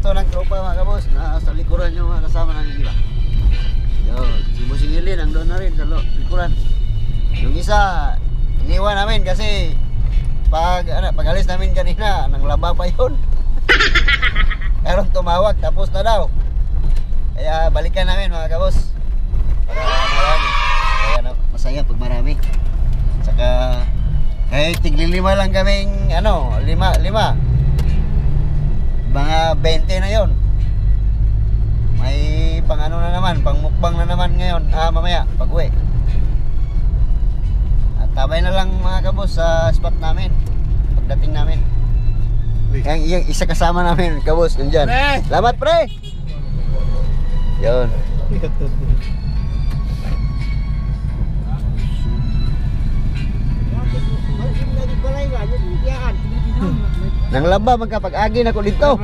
dito ng tropa mga kabos na sa likuran yung mga kasama namin, di ba? Yun, si Bossing Eli nandun na rin sa likuran. Yung isa, iniwan namin kasi pag alis namin kanina, nang laba pa yun. Karon tumawag, tapos na daw. Kaya balikan namin mga kabos. Para marami. Kaya masaya pag marami. Saka kahit tigli-lima lang kaming lima. Mga 20 na yon. May pang na naman, pang mukbang na naman ngayon. Mamaya, pag-uwi. At tabay na lang mga kabos sa spot namin. Pagdating namin. Yung isa kasama namin, kabos, nandyan. Salamat pre! Yun. Nang laba magkapag-agi na ko dito.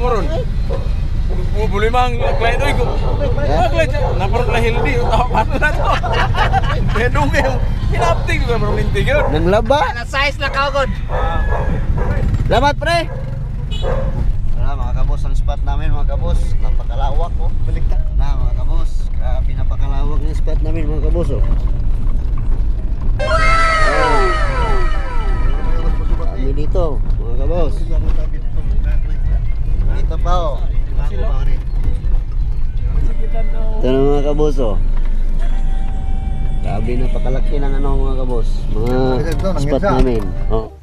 Moron. Boleh mang klien oi ko. Klien naparot na hildi utapan na to. Bedong yung hinapting ko bro lintig yun. Nang laba. Na size na kagod. Salamat pre. Wala mga kabos ang spot namin mga kabos. Napakalawak oh. Baliktad na mga kabos. Grabe napakalawak ng spot namin mga kabos oh. Kami dito mga kabos. Dito pa oh. Ito na mga kabos oh. Grabe napakalaki ng mga kabos. Mga spot namin oh.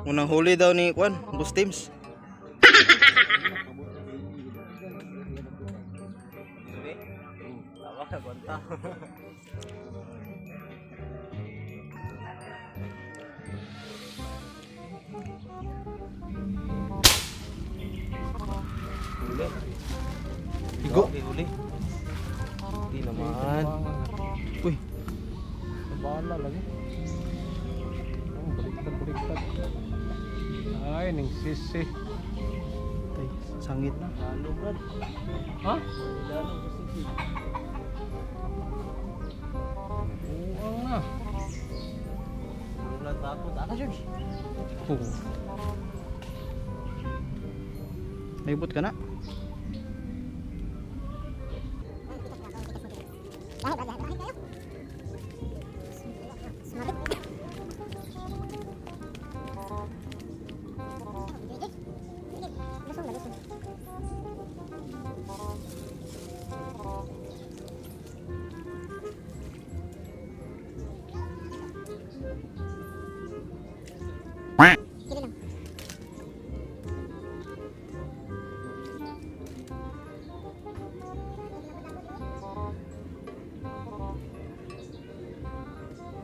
Unang huli daw ni Kwan, Boss Teams. Igo. Huli. Hindi naman. Uy. Bala lagi. Baliktad. Ay, ning sisi. Ay, sangit na. Halo, Brad. Ha? Halo, sisi. Buang na. Wala takot. Aka, George. Naibot ka na?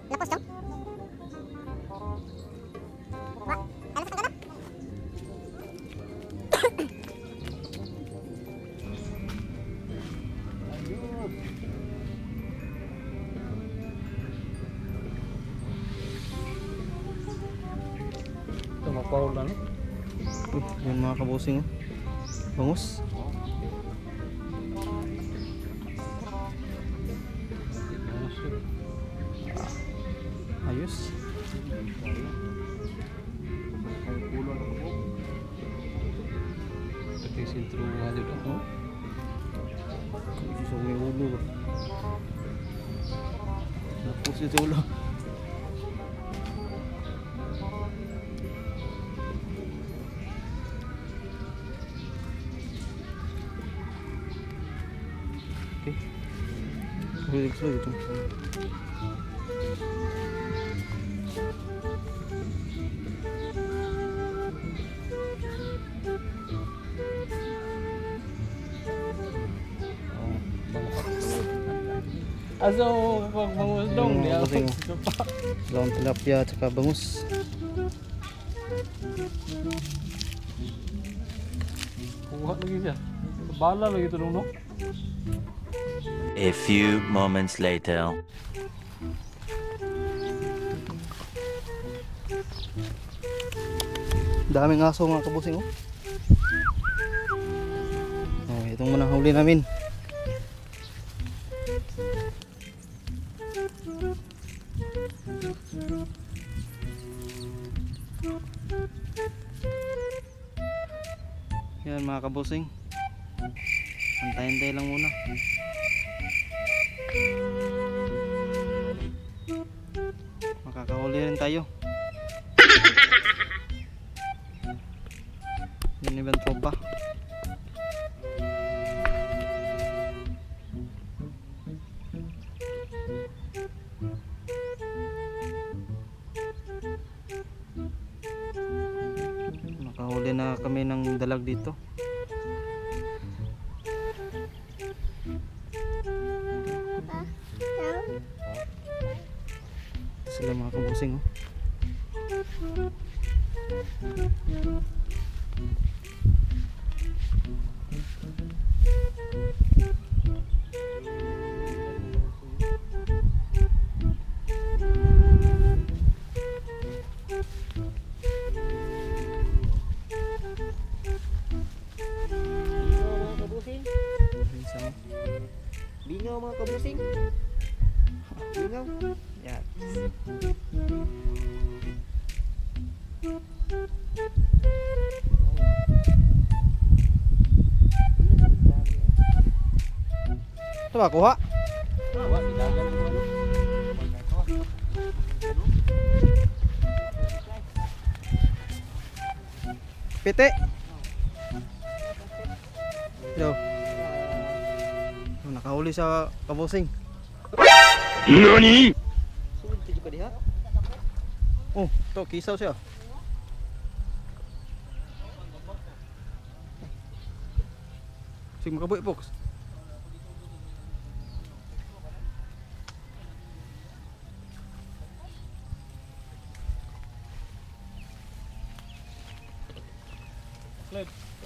Lapos dong? Wah, alas ka na? Ito, mapaul na. Yan mga kabosing. Bangus. Ayos. Pati sintro nga dito. Oh. Gusto may ulo. Napusin sa ulo. Okay. Relax lang ito. Aso pag bangus dong dia. Daun tilapia at saka bangus. Kuha lagi siya. Bala lagi ito nung no. A few moments later. Daming aso mga kabusing oh. Oh, itong muna huli namin. Yan mga kabusing. Antay-antay lang muna. Makakahuli rin tayo. Yan ibang tropa. Makahuli na kami ng dalag dito. Sila mga kabusing oh. Bingaw mga kabusing. Bingaw. Yan. Ito ba kuha? Wah, bidagan mo ano. Pite. Yo. Nakahuli sa kabusing. NANI?! Sud ti ka diha. Oh, to kisaw siya. Sige makabuhi Fox.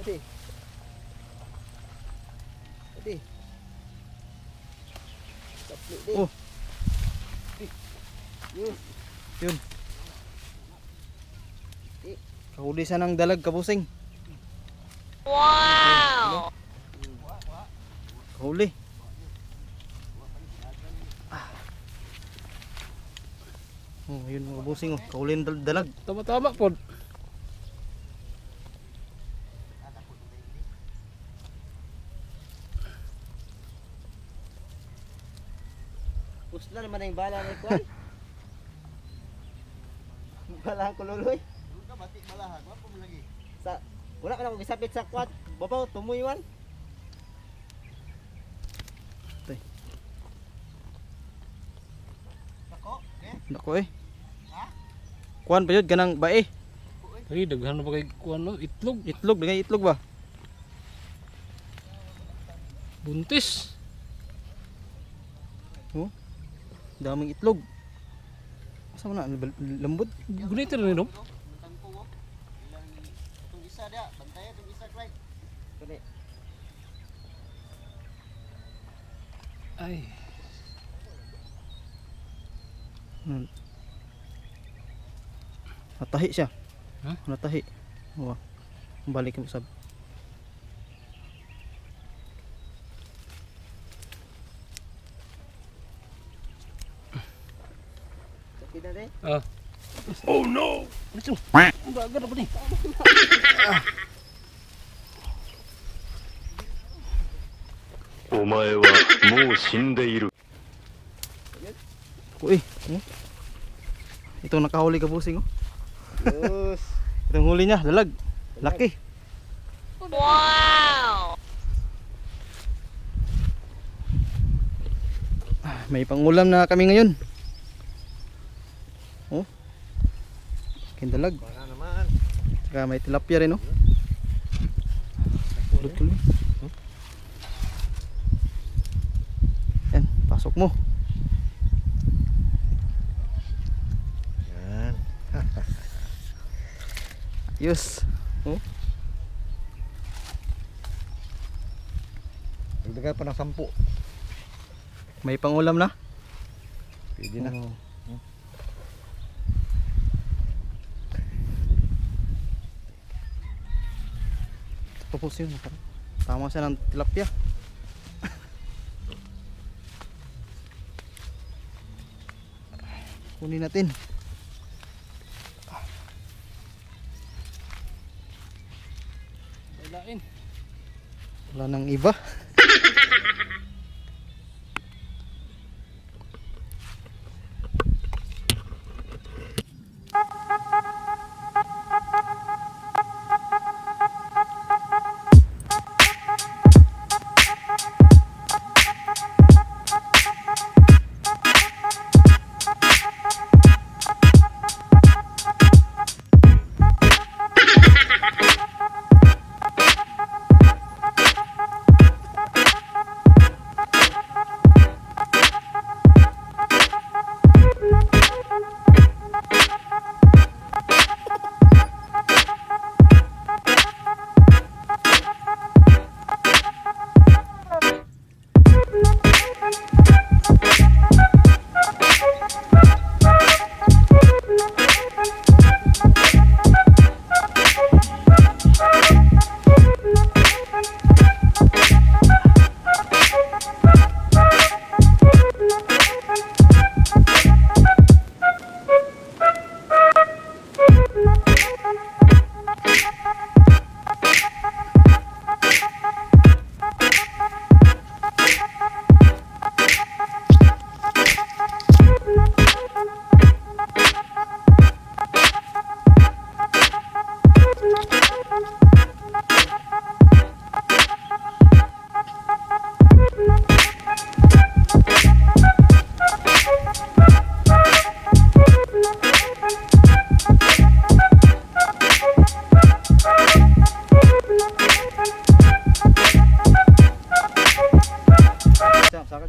Ati. Ati. Tapli di. Oh. Yun. Yun. Kahuli siya ng dalag kabusing. Wow! Kahuli. Oh, yun mga kabusing oh. Kahuli ng dalag. Tama-tama po. Pusla naman ang bala ni Kuan. Bala ko luloy. Ka batik balahan, wa mo lagi. Sa wala ka na gisapit sa kwat. Babaw tumuy wan. Tay. Nako, Nako eh. Kuan pa yun ganang bae. Ay, daghan na pa kay kuan no, itlog. Itlog, dengan itlog ba? Buntis. Oh. Daming itlog. Asa man na lambot. Gunita rin no. tangko. Ilang itong isa dia, bantay itong isa Clyde. Kani. Ay. Natahi siya. Ha? Natahi. Oh. Balik mo sab. Sakit na de. Ah. Oh no! Bagal na po ni. お前はもう死んでいる。 Uy. Oh. Ito nakahuli kabusing oh. Yes. Itong huli niya, dalag. Laki. Wow! May pangulam na kami ngayon. Oh. Kindalag. Bala naman. Saka may tilapia rin oh. Tuloy-tuloy. Oh. Yan, pasok mo. Yan. Ayos. Oh. Dagdagan pa ng 10. May pangulam na? Pwede na. Tapos yun. Tama siya ng tilapia. Kunin natin. Bailain. Wala nang iba.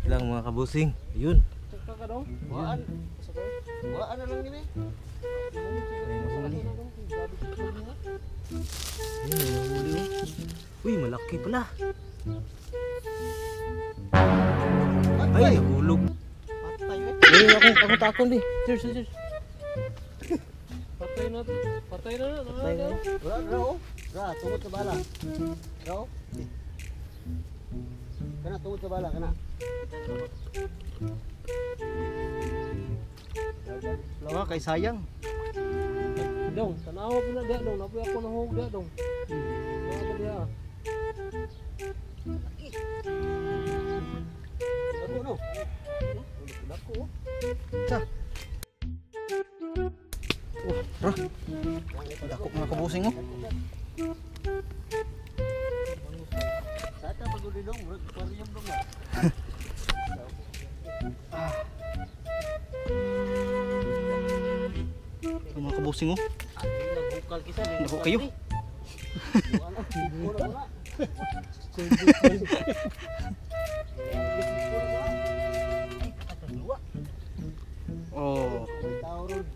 Lang mga kabusing. Ayun. Saka ka dong. Waan. Waan na lang yun eh. Uy, malaki pala. Ay, Ay, nahulog. patay eh. Ako takon di. Cheers. Patay na. Patay na. Patay na. Wala na oh. Ra, tungod sa bala. Ra oh. Kana tungod sa bala kana. Lawa kay sayang. Dong, tanawa po na dia dong. Napoy ako nahog dia dong. Nawa pa dia. Dako no. Dako. Sa. Ra. Dako mga kabusing oh. Sa ta pagudi dong, aquarium dong. Mga kabusing oh. Bukal kisa Dako kayo. Oh.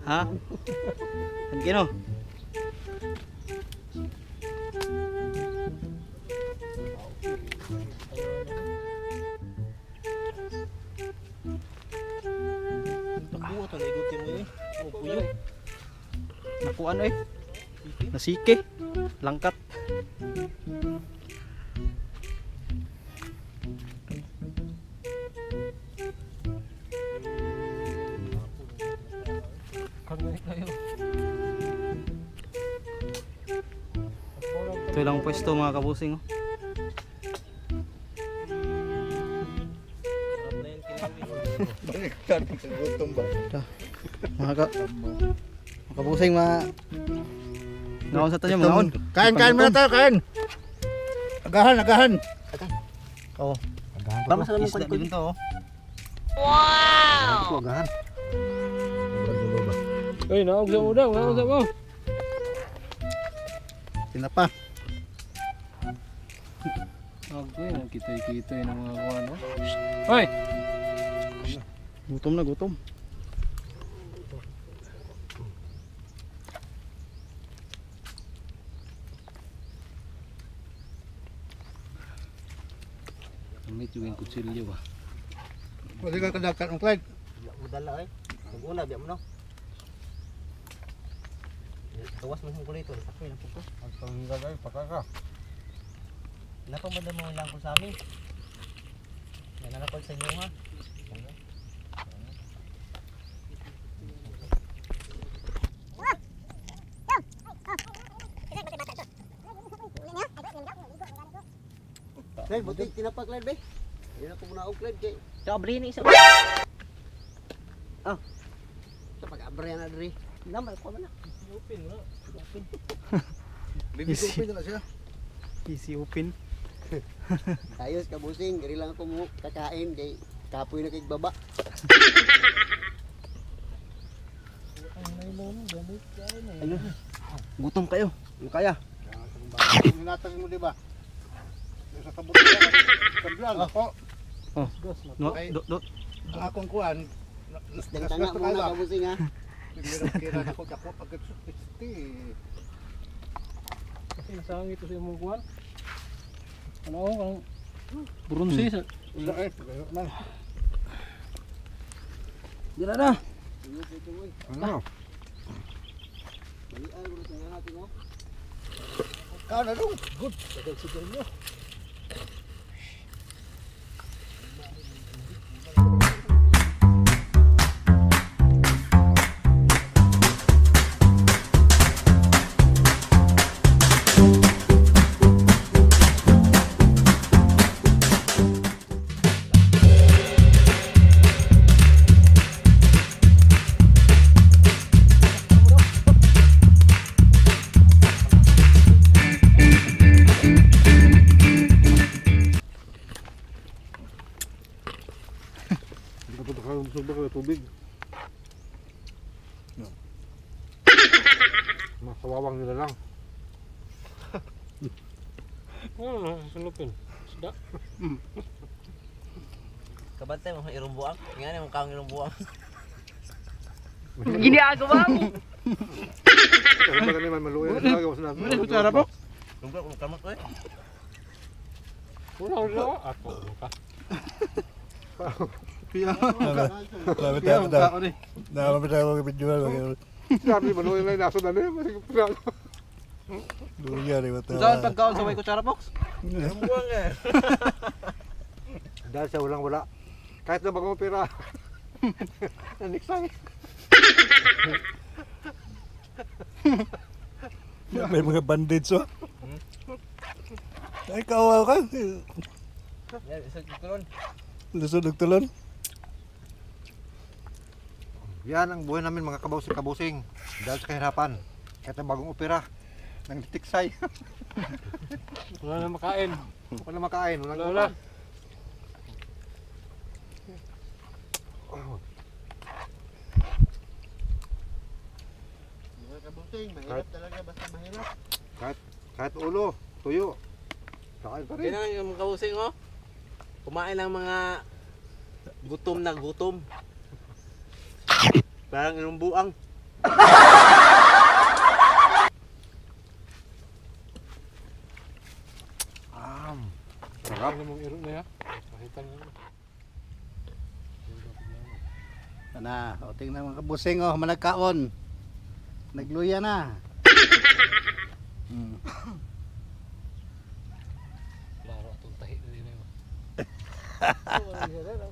Ha? Ang kino? Buwa to ligutin mo eh. Oh, puyo. Nakuan eh. Nasike. Langkat. Kagani kayo. Ito lang pwesto mga kabusing oh. Mga kabusing ngaon sa tanyo ngaon. Kain muna tayo, kain. Agahan. Oh. Tama sa naman Isda din to oh. Wow. Agahan. Uy, naog sa mo daw. Naog sa mo. Tinapa. Agay, nakitay-kitay ng mga kuwan, no? Hoy! Gutom na gutom. May yung kutsilyo ba? Pwede ka kadagkat ng Clyde. Udala eh. Nag-una biya mo no. Tawas mo sa kulito, sakay lang po. Ang panggagay, pakaka. Napamada mo lang ko sa amin. Nananapag sa inyo ha. Clyde, buti tinapak Clyde be. Yan ako muna og Clyde kay. Kabri ni isa. Ah. Sa pag-abra na diri. Naman ko man na. Open na. Bibi open na siya. Easy open. Ayos ka busing, diri lang ako mo kakain kay kapoy na kay baba. Ayun. Gutom kayo. Ano kaya? Ninatag mo di ba? Sa kabot na. Kablan ako. Oh. No, Okay. do. Ang akong kuan. Isdang tanga mo na ka busing ha. Kira ako ako pagkatsuti. Kasi nasangit ito sa imong kuwan. Ano ako kang bronze sa Wala eh. Man. Dila na. Ano? Balian ko sa natin mo. Kau na dong. Good. Tagal siguro mo. Busog ba kayo tubig? Makawawang nila lang. ano na sulupin. Isda. Kabantay mo irumbuang. Ngani mo kaong irumbuang. Ginagawa mo. Kasi ba kanina maluwi na talaga sa namin. Ano kutsara po? Lumbak mo kamot ko eh. Wala ako ka. Piya. Sabi maluwi na naso na niya. Saan pagkaon sa may kutsara box? Irumbuang eh. Dahil sa walang wala. Kahit na bagong pera. Naniksay. May mga bandits oh. Ay kawaw ka. Yan isa tulon. Lusod og tulon. Yan ang buhay namin mga kabusing-kabusing. Dahil sa kahirapan. Kahit na bagong opera. Nang tiksay. Wala na makain. Wala makain. Wala. Mga kabusing, mahirap talaga basta mahirap. Kahit ulo, tuyo. Kakain pa rin. Ganun yung kabusing oh. Kumain ng mga gutom na gutom. Parang inumbuang. Sarap. Ano mong iro na ya? Pahitan na. Ana, o tingnan mga kabusing oh, managkaon. Nagluya na. Klaro atong tahi na din ayo.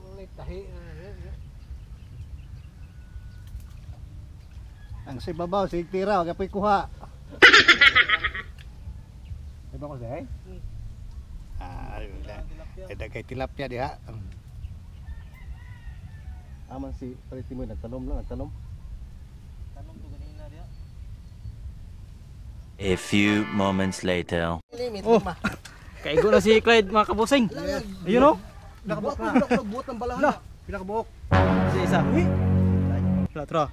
Wala tahi na. Ang si babaw, si tira, wag apoy kuha. Diba ko say? Ada kay tilapia diha. Aman si Pariti mo nagtanom lang, nagtanom. Tanong to ganina dia. A few moments later. Limit Oh. ma. Kaigo na si Clyde mga kabusing. Ayun oh. Nakabuok na. Nakabuot ng balahan. Pinakabuok. Si isa. Tara.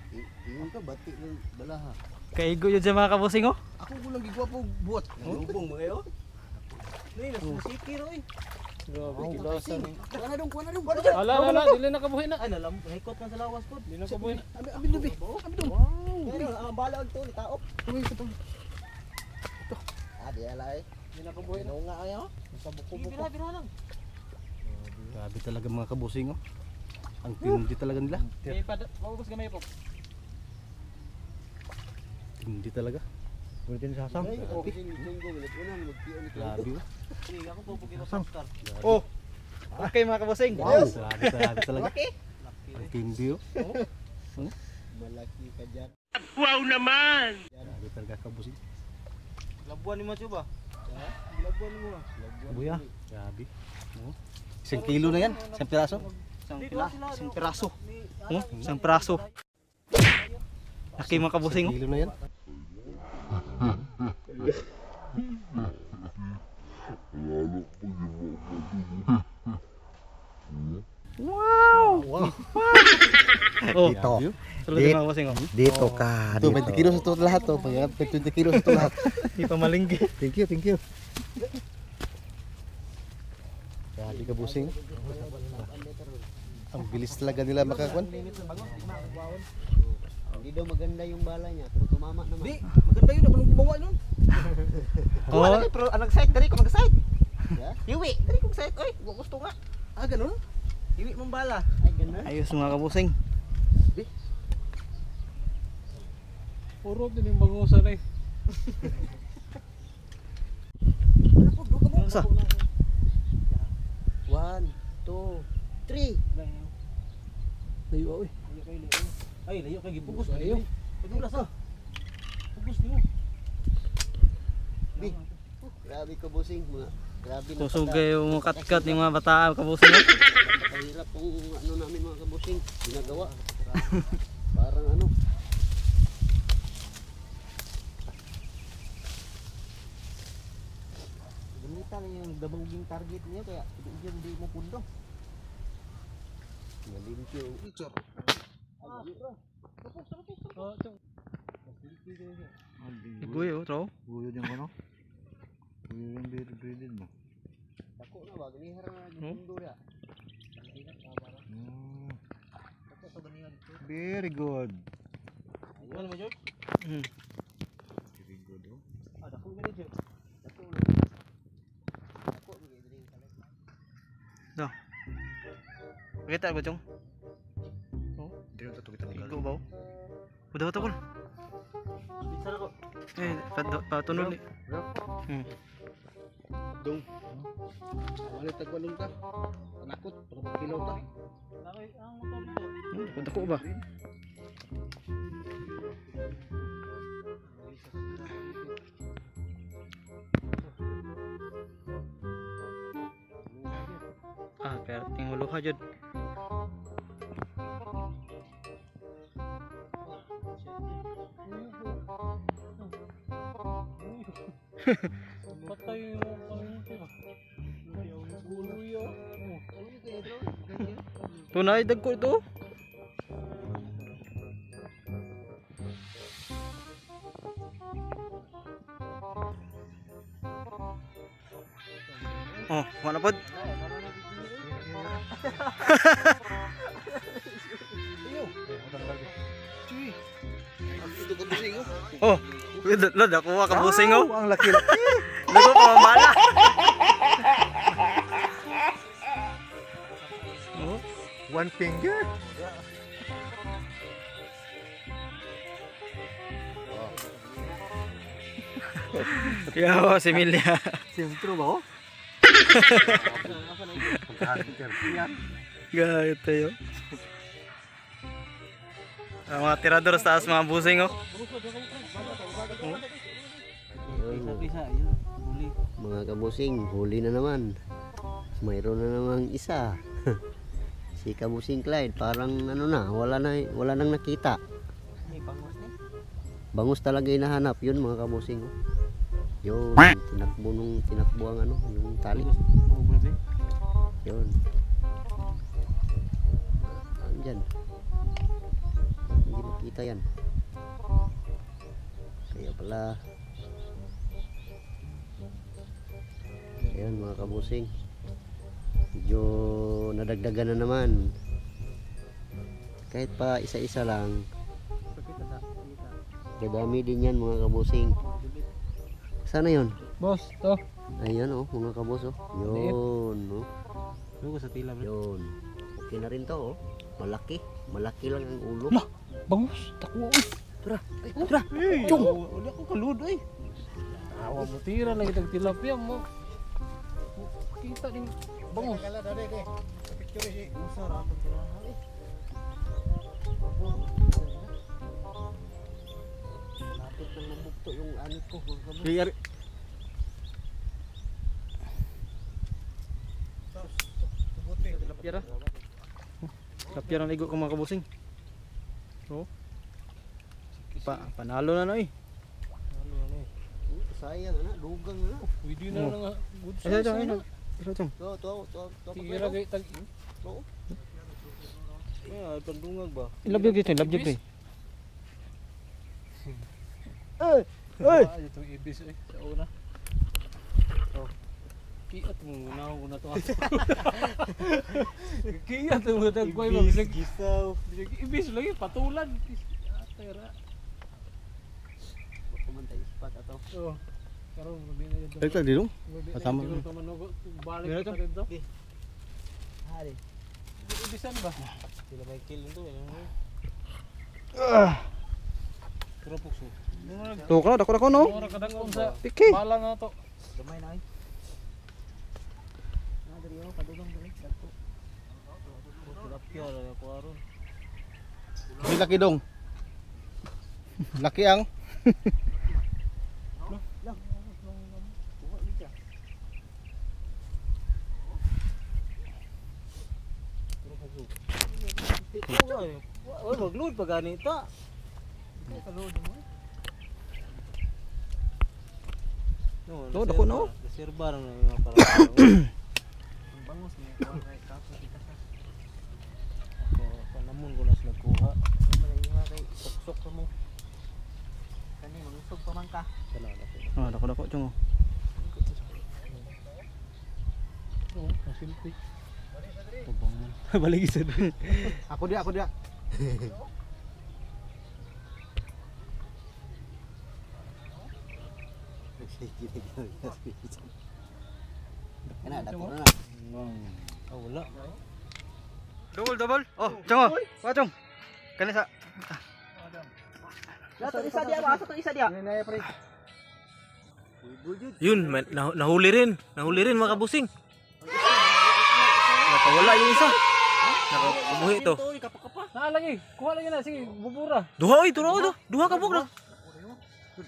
Ingon ka bati ng balaha. Kaigo yun sa mga kabusing oh. Ako gulang gigwa po buot. Lubong mo kayo. Ni nasiki ro eh. Grabe kilasan. Kuha na dong. Ala, dili na kabuhi na. Ay nalam, hikot man sa lawas pod. Dili na kabuhi na. Abi lubi. Abi dong. Pero ang bala to ni taop. Tuloy sa to. Ah, di ala eh. Dili na kabuhi na. Nga ayo. Sa buko-buko. Bira lang. Grabe talaga mga kabusing oh. Ang tindi talaga nila. Paubos gamay po. Tindi talaga. Pwede sa sasam. Grabe oh. Sasam. Oh. Okay mga kabusing. Wow. Grabe talaga. Ang tindi oh. Malaki ka dyan. Wow naman! Grabe talaga kabusing. Labuan ni mo coba. Labuan mo. Buya. Grabe. Oh. 1 kilo na yan. 1 piraso. Isang piraso. Isang piraso. Laki mga kabusing. 1 kilo na yan. Wow! Oh, Dito. tulad mga kabusing oh. Dito ka. Ito 20 kilos ito lahat to. 20 kilos ito lahat. Di pa malinggi. Thank you, thank you. Grabe kabusing. Ang bilis talaga nila makakuan. Hindi daw maganda yung bala niya, pero tumama naman. Di, maganda yun ako nung gumawa nun. Oh, pero anong site dari ko mag-site. Ya? Iwi, dari ko mag-site. Oy, gusto nga. Ah, ganun? Iwi mong bala. Ay, ganun. Ayos mga kabusing. Puro din yung bangusan eh. Sa? 1, 2, 3. Layo eh. Ay, layo kay gipugos. Layo. Pagdulas ah. Pugos niyo. Grabe ko busing mga. Grabe na. Susugay yung mga kat-kat yung mga bata kabusing. Mahirap tong ano namin mga kabusing. Ginagawa. Parang ano. Gamitan na yung damaging target niya kaya hindi mo pundo. Malimpyo. Oh, chong. Guyo, tro. Guyo yung ano? Guyo yung breeded mo. Dako na ba? Ganihara na yung pundo niya. Very good. Ayun mo, George? Very good oh. Ah, dako na ni George. Dako na. Dako na drink sa left. Do. Kita ba chong? Hindi na ito kita Igo ba? Udah to kol. Pizza ko. Eh, patunol ni. Dong. Walit tagwalong ta. Tanakot, para kilaw ta. Ang motor dito. Dako ba? Ah, pero tingulo ka jud. Patay yung pangingin ah. Buyo. Tunay dagko ito. Oh, mana pod? Ito kabusing oh. Oh, lod ako ka busing oh. Ang laki-laki. Lago pa mala. Oh, One finger. yo si Milia. Siyempre ba oh? Gayet tayo. Ang mga tirador sa taas mga busing oh. Mga kabusing, huli na naman. Mayroon na namang isa. Si Kabusing Clyde, parang ano na, wala nang nakita. Bangus talaga hinahanap, yun mga kabusing. Yun, tinakbo ang ano, yung tali. Yun. Andyan. Hindi makita yan. Kaya pala. Ayan mga kabusing. Medyo nadagdagan na naman. Kahit pa isa-isa lang. Kadami din yan mga kabusing. Sana yun? Boss, to. Ayan oh, mga kabus oh. Yun oh. Lugo sa tila bro. Yun. Okay na rin to, oh. Malaki. Malaki lang ang ulo. Lah, bangus. Takwa. Tara. Tara. Chong. Wala ko kalud ay. Awa mo tira lagi tag tilapia mo. Kita din bangus. Lapit ng mabukto yung anit ko. Biyar. Tilapia ra. Tilapia ra ligo ko mga kabusing. Oh. Panalo na no eh. Sayang anak, dugang na. Pwede na nga. Good Ay, size. ay. Ito chong. To. Tira kay tag. Ah, pandungag ba? Labjag Labjag eh. Ay! Ay! Itong ibis eh. Sa una. Oh. Kiat mo muna ako na to. Kiat mo na ko ay mabisag. Gisaw. Ibis lagi patulan. Tira. Kumantay ispat ato. Oh. Karon gabi na yun. Balik di dong. Patama. Balik ka rin to. Hari. Ibisan ba? Sila may kill nito eh. Puro pukso. Tuh ka, dako no. Mura kadang sa Piki. bala na to. Gamay na ay. Nadari ako kadugang balik dako. Tilapia ra ko aron. May laki dong. Laki ang. Oy, magload pa ganito. No, dako no. Reserva ra na mga para. Bangus ni kay kaso kita sa. Ako panamon ko nas nagkuha. Mga kay sok mo. Kani mangusog pa man ka. Ah, dako chong. Oh, masilpi. Balik isa dun. Ako dia. Kana dako na. Ah, wala. Double. Oh, chong. Wa chong. Kanisa. Asa to isa dia. Yun, nahuli rin mga kabusing. Nakawala yung isa. Nakabuhi to. Na lagi. Kuha lagi na sige, bubura. Duha ka buk na.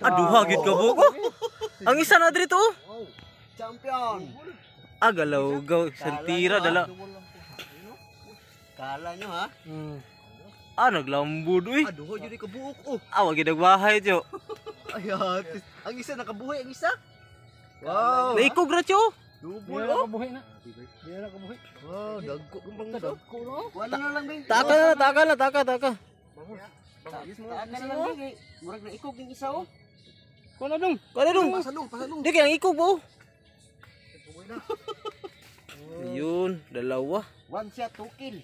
Ah, duha gid ka buk. Ang isa na diri to. Champion. Ah, galaw sentira dala. Kala nyo ha? Ah, naglambod uy. Duho jud ka buok oh. Ah, wag gid nagbahay tiyo. Ayat. Ang isa nakabuhi ang isa. Wow. Naikog ra tiyo. Double Wala oh. ka buhi na. Wala ka buhi. Wow, dagko kumpang dagko no. Wala na lang ding. Taka. Taka na lang ding. Murag na ikog yung isa oh. Kuha na dong. Pasalong. Di kaya ikog bo. Ayun, dalawa. One shot, 2 kill.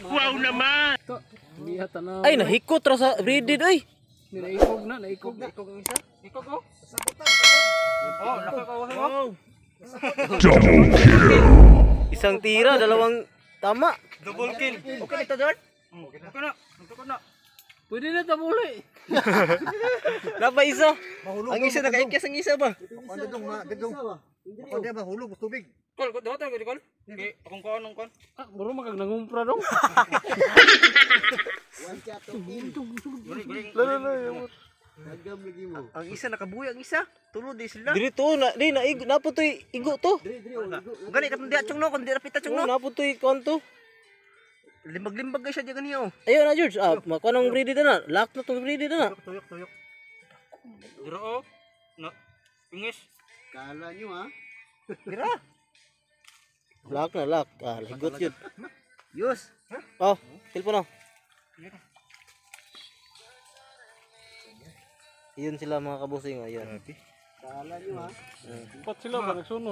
Wow naman! To. Lihat na. Ay, nahikot ra sa breeded oy. Naikog na. Ikog ang isa. Ikog oh. Oh, nakakawasan mo. Isang tira, dalawang tama. Double kill. Okay ito, John? Okay na. Pwede na tabuli. Napa isa. Ang isa nakaikyas ang isa ba? Ako dia mahulog sa tubig. Kol, daw tayo kol. Okay, akong kuha nung kon. Ah, buro magag nangumpra dong. One shot, 2 kill. Nagam lagi mo. Ang isa nakabuhi ang isa. Tulod di sila. Diri to na naputoy igo to. Gani katong diya chung no, kun di rapita chung no. Naputoy kon to. Limbag-limbag kay siya diya ganiyo. Ayun na George. Ah, makuha nang breeded na. Lock na tong breeded na. Tuyok. Diro oh. No. Ingis. Kala nyo ha. Lock na lock. Ah, higot yun. Yus. Oh, telepon na. Yun sila mga kabusing. Ayun. Kala nyo ha. Pat sila ba nagsunod?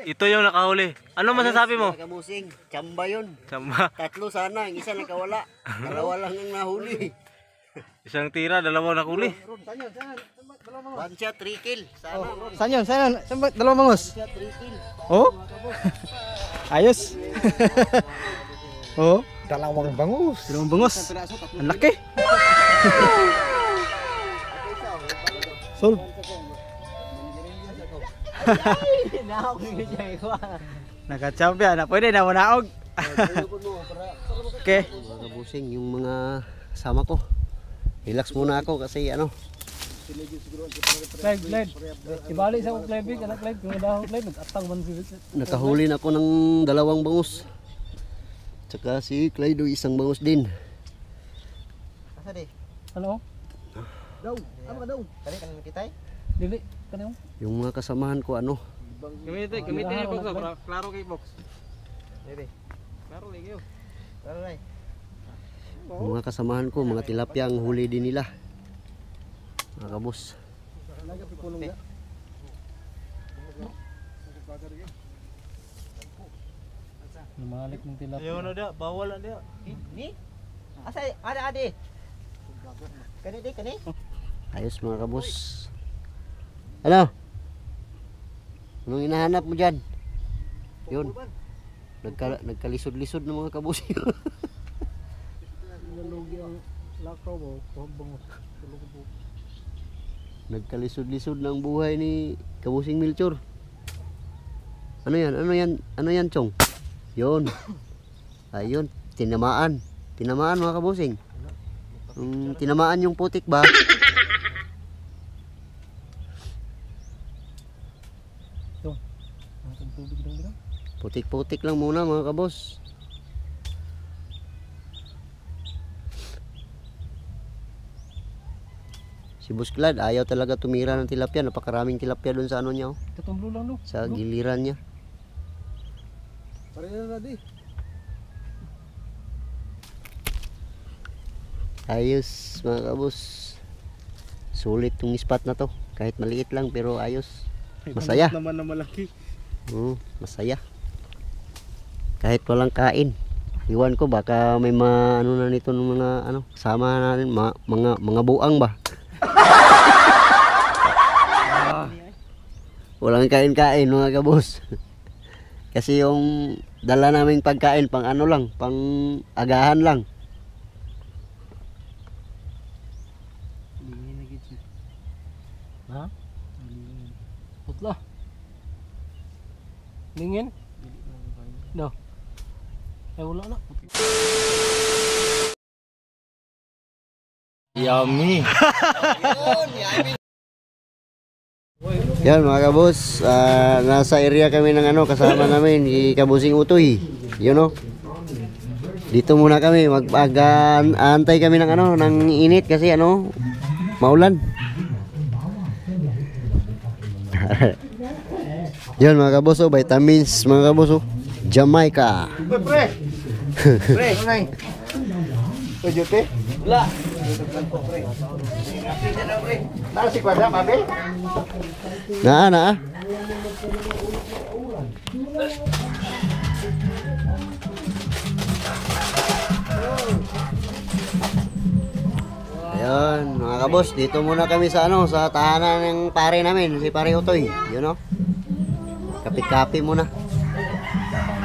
Ito yung nakahuli. Ano masasabi mo? Kamusing, chamba yun. Sama. Tatlo sana, ang isa nakawala. Dalawa lang ang nahuli. Isang tira, dalawang nakuli. Ron, tanyan. One shot, 3 kill. Sana. Saan yun? Saan yun? Saan ba? Dalawang bangus? 3 kill. Oh? Ayos. Oh? Dalawang bangus. Dalawang bangus. Ang laki. Sol. Naka-champion na. Pwede na manaog. Okay. Mga kabusing, yung mga kasama ko. Relax muna ako kasi ano. Clyde. Ibalik sa akong Clyde. Anak Clyde. Kung nadaho Clyde, nag-atang man si Nakahuli na ako ng 2 bangus. Tsaka si Clyde isang bangus din. Asa di? Ano? Daw. Ano ka daw? Kani kitay? Dili. Kanino? Yung mga kasamahan ko ano. Gamitin ni box para klaro kay box. Dili. Klaro lagi yo. Klaro ray. Yung mga kasamahan ko, mga tilapia ang huli din nila. Mga kabus. Lumalik ng tilapia. Ayaw na dia, bawal na dia. Ni? Asa ada ade? Kani. Ayos mga kabus. Ano? Anong hinahanap mo dyan? Yun. Nagkalisod-lisod ng mga kabus. Nalugi ang lakaw mo. Bangus. Nagkalisod-lisod ng buhay ni Kabusing Melchor. Ano yan, Chong? Yun. Ayun, tinamaan mga kabusing. Tinamaan yung putik ba? Putik-putik lang muna mga kabos. Si Boss Glad ayaw talaga tumira ng tilapia. Napakaraming tilapia doon sa ano niya. Oh. Katumblo lang no. Sa giliran niya. Pareho na di. Ayos mga kabos. Sulit tong spot na to. Kahit maliit lang pero ayos. Masaya. Naman na malaki. Masaya. Kahit walang kain. Iwan ko baka may ano na nito ng mga ano, kasama natin mga buang ba. Walang kain-kain mga kabos. Kasi yung dala naming pagkain pang ano lang, pang agahan lang. Ha? Putla. Lingin? No. Wala na. Yummy. Yan mga kabos, nasa area kami ng ano, kasama namin Kabusing Utoy. You know. Dito muna kami mag-aantay kami ng ano, ng init kasi ano, maulan. Yan mga kabos, vitamins mga kabos, Jamaica. Pre. Pwede Wala. Nasi kwada, mabe? Na. Ayun, mga kabos, dito muna kami sa ano, sa tahanan ng pare namin, si Pare Utoy, you know. Kape-kape muna.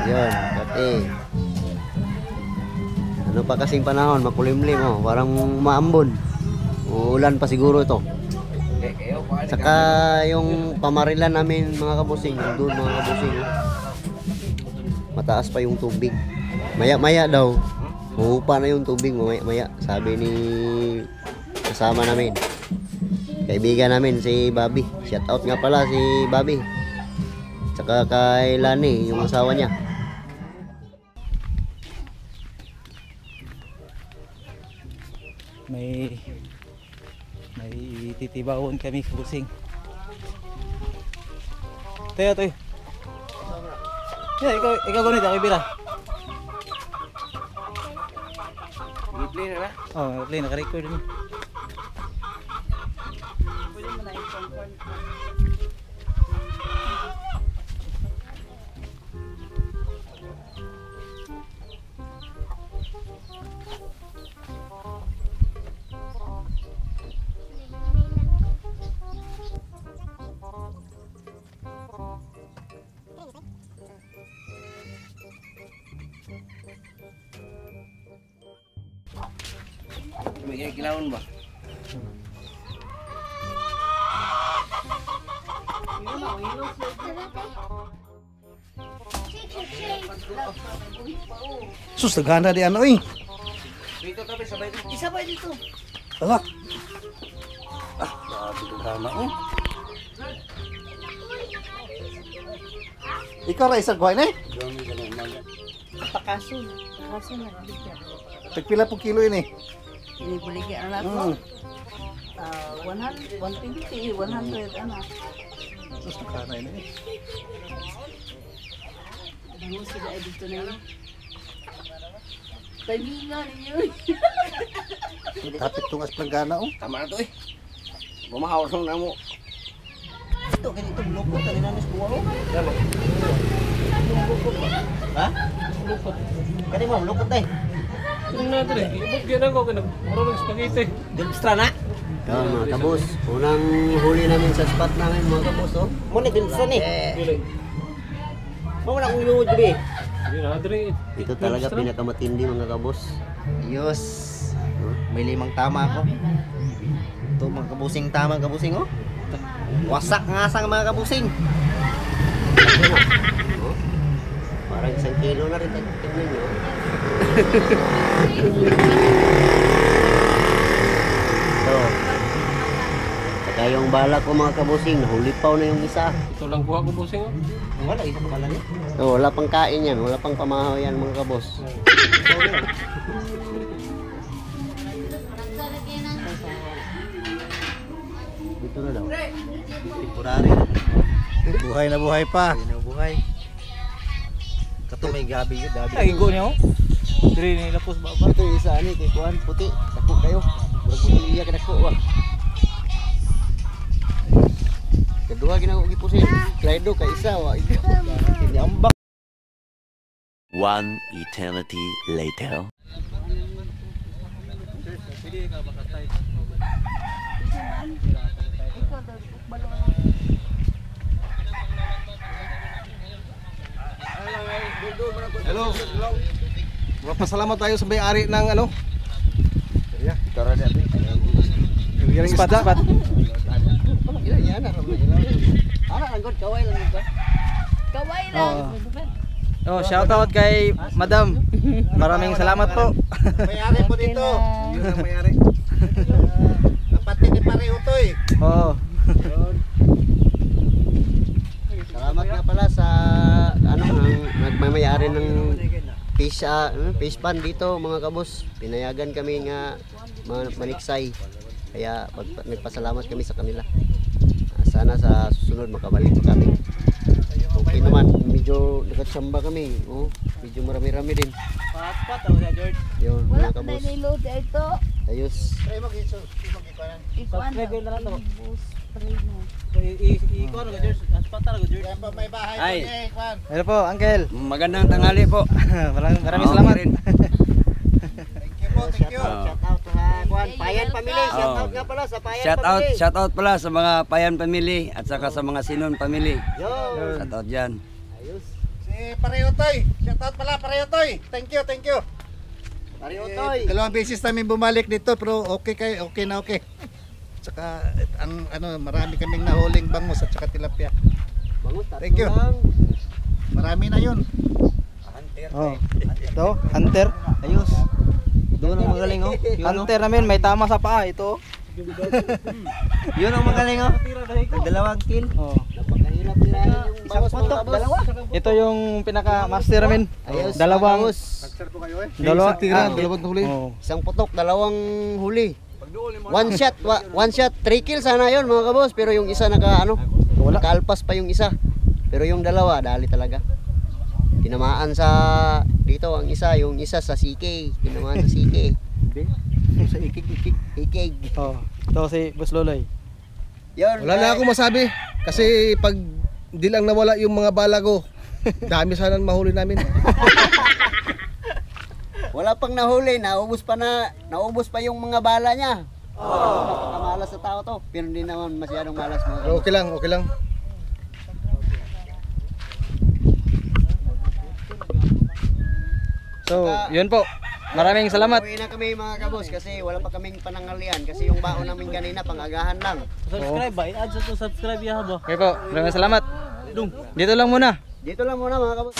Ayun, kape. Ano pa kasing panahon, makulimlim oh, parang maambon. Uulan pa siguro ito. Saka yung pamarilan namin mga kabusing, doon mga kabusing. Mataas pa yung tubig. Maya-maya daw, hupa na yung tubig maya-maya. Sabi ni kasama namin. Kaibigan namin si Bobby. Shout out nga pala si Bobby. Saka kay Lani, yung asawa niya. May titibawon kami Kabusing. Toy. Yeah, ikaw gunit ako ibira. I-play na ba? Oh, play naka-record din. May kilawon ba? Sus, naghana di ano eh. Dito tabi sabay dito. Isabay dito. Ala. Grabe naghana oh. Ikaw ra isa kuha ni? Pakaso. Pakaso na bigyan. Tagpila po kilo ini? Ini balik anak ko. 100, 120, 100 ano. Sus, naghana ini. Ano sila dito na yun? Talingan ninyo. Kapit tungas planggana oh. Tama na to eh. Bumahaw na mo. Ito, ganito, lukot, kanina na suwa, oh. Ha? Kani mo, lukot na eh. Tingnan natin eh. Ibot yan ako. Marunong spaghetti. Dilstra na. Yan mga kabos, unang huli namin sa spot namin mga kabos, oh. Muna dilstra ni. Dili. Muna akong yung gabi. Hindi na, dili. Ito talaga pinakamatindi mga kabos. Ayos. May 5 tama ako. Ito mga kabusing tama kabusing oh. Wasak nga sa mga kabusing. Oh. Parang 1 kilo na rin, tignan nyo. So, saka yung bala ko mga kabusing, nahulipaw na yung isa. Ito lang kuha ko busing oh. Wala isa pa pala niya. So, wala pang kain yan, wala pang pamahaw yan mga kabos. Dito na daw. Temporary. Buhay na buhay pa. Hindi na buhay. Kato may gabi yun, gabi. Ay, go niyo. Dili ni lapos baba. Ito yung isa ni, kay Kuan, puti. Takot kayo. Burag puti iya kinako wa. Kedua ginako gipusin. Klaido kay isa wa. Nyambak. 1 eternity later. Hello. Mapasalamat tayo sa may-ari ng ano? Tara na ate. Yung spot. Yan na ramay. Ara lang gud kaway lang gud. Kaway lang. Oh, shout out kay Madam. Maraming salamat po. May-ari po dito. Yun ang may-ari. Napati ni pareho to eh. Oo. Salamat nga pala sa ano nagmamayari ng fish pan dito mga kabos. Pinayagan kami nga maniksay. Kaya nagpasalamat kami sa kanila. Sana sa susunod makabalik pa kami. Okay naman, medyo nakatsamba kami. Oh, medyo marami-rami din. Pat ako sa George. Yun, Wala mga na kabos. niload ito. Ayos. Subscribe na lang to. Ikuan. Ikaw na George. Pat talaga George. Yan pa may bahay Ay. po eh, Kwan. Hello po, Uncle. Magandang tanghali po. Maraming salamat. Thank you. Shout out sa Kuan, Payan Family. Shout out nga pala sa Payan Family. Shout out pala sa mga Payan Family at saka sa mga Sinon Family. Yo. Shout out diyan. Ayos. Si Pareho Toy. Shout out pala Pareho Toy. Thank you. Pareho Toy. Dalawang beses namin bumalik dito pero okay na okay. Saka ang ano marami kaming nahuling bangus at saka tilapia. Bangus, Thank you. lang. Marami na 'yun. Oh. Ito, hunter. Ayos. Doon ang magaling oh. Hunter namin may tama sa paa ito. Yun ang magaling oh. Dalawang kill. Oh. Napakahirap tirahin yung bangus mga kabos. Dalawa. Ito yung pinaka master namin. Ayos. Dalawang bangus. dalawa Tira, dalawang huli. Oh. Isang putok, dalawang huli. One shot, 3 kills sana yun mga kabos. Pero yung isa nakaalpas pa yung isa. Pero yung dalawa, dali talaga. Tinamaan sa dito ang isa, yung isa sa CK. Tinamaan sa CK. Sa ikig. Oh. Ito si Boss Loloy. Yun. Wala na akong masabi. Kasi pag di lang nawala yung mga bala ko, dami sana mahuli namin. Wala pang nahuli, naubos pa yung mga bala niya. Napakamalas sa tao to, pero hindi naman masyadong malas mga Pero okay lang. So, yun po. Maraming salamat. Uwi na kami mga kabos kasi wala pa kaming panangalian kasi yung baon namin kanina pangagahan lang. Subscribe ba? I-add sa to subscribe ya ba? Okay po, maraming salamat. Dito lang muna. Dito lang muna mga kabos.